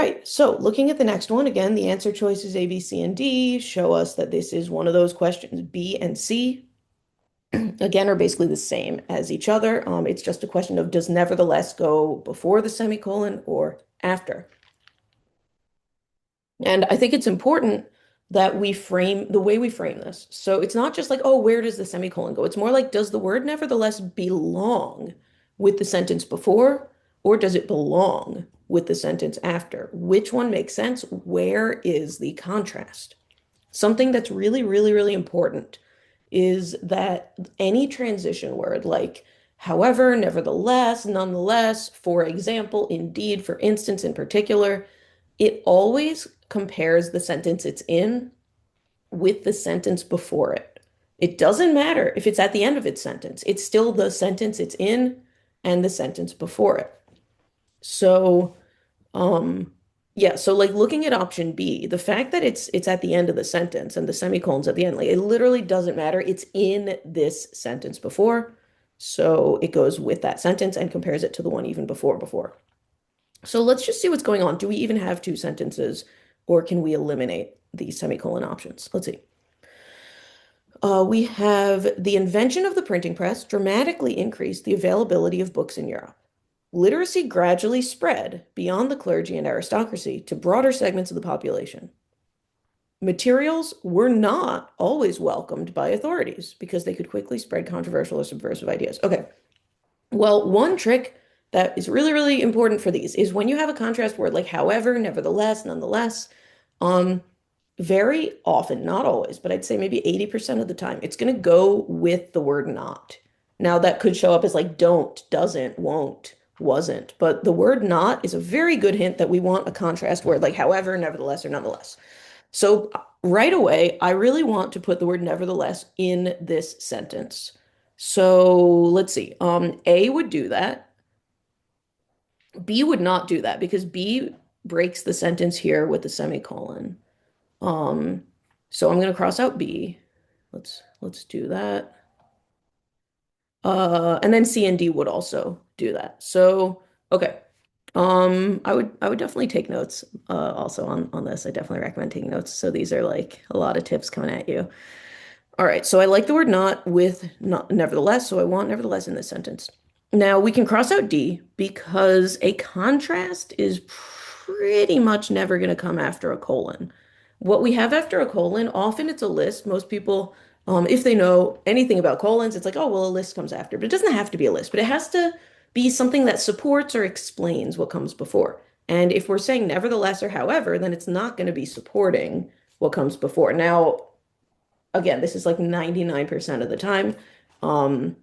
right, so looking at the next one, again, the answer choices A, B, C, and D show us that this is one of those questions. B and C, again, are basically the same as each other. It's just a question of does nevertheless go before the semicolon or after? And I think it's important that we frame the way we frame this. So it's not just like, oh, where does the semicolon go? It's more like, does the word nevertheless belong with the sentence before, or does it belong with the sentence after? Which one makes sense? Where is the contrast? Something that's really, really, really important is that any transition word, like however, nevertheless, nonetheless, for example, indeed, for instance, in particular, it always compares the sentence it's in with the sentence before it. It doesn't matter if it's at the end of its sentence. It's still the sentence it's in and the sentence before it. So, um, yeah, so like looking at option B, the fact that it's at the end of the sentence and the semicolon's at the end, like it literally doesn't matter. It's in this sentence before. So it goes with that sentence and compares it to the one even before. So let's just see what's going on. Do we even have two sentences, or can we eliminate the semicolon options? Let's see. We have the invention of the printing press dramatically increased the availability of books in Europe. Literacy gradually spread beyond the clergy and aristocracy to broader segments of the population. Materials were not always welcomed by authorities because they could quickly spread controversial or subversive ideas. Okay, well, one trick that is really, really important for these is when you have a contrast word like however, nevertheless, nonetheless, um, very often, not always, but I'd say maybe 80% of the time, it's going to go with the word not. Now, that could show up as like don't, doesn't, won't, wasn't, but the word not is a very good hint that we want a contrast word like however, nevertheless, or nonetheless. So right away, I really want to put the word nevertheless in this sentence. So let's see. A would do that. B would not do that because B breaks the sentence here with the semicolon. Um, so I'm going to cross out B. Let's do that. And then C and D would also do that. So okay. I would definitely take notes also on this. I definitely recommend taking notes. So these are like a lot of tips coming at you. All right, so I like the word not with not nevertheless, so I want nevertheless in this sentence. Now we can cross out D because a contrast is pretty much never going to come after a colon. What we have after a colon, often it's a list. Most people, if they know anything about colons, it's like, oh, well, a list comes after. But it doesn't have to be a list, but it has to be something that supports or explains what comes before. And if we're saying nevertheless or however, then it's not going to be supporting what comes before. Now, again, this is like 99% of the time. Um,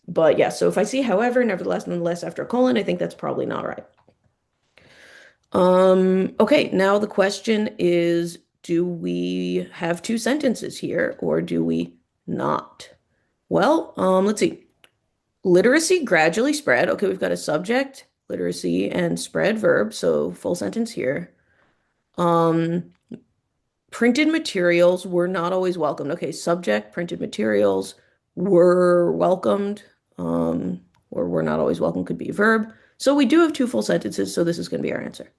but yeah, so if I see however, nevertheless, nonetheless after a colon, I think that's probably not right. Okay, now the question is, do we have two sentences here or do we not? Well, let's see. Literacy gradually spread. Okay, we've got a subject, literacy, and spread verb, so full sentence here. Um, Printed materials were not always welcomed. Okay, subject, printed materials were welcomed, or were not always welcome could be a verb. So we do have two full sentences, so this is going to be our answer.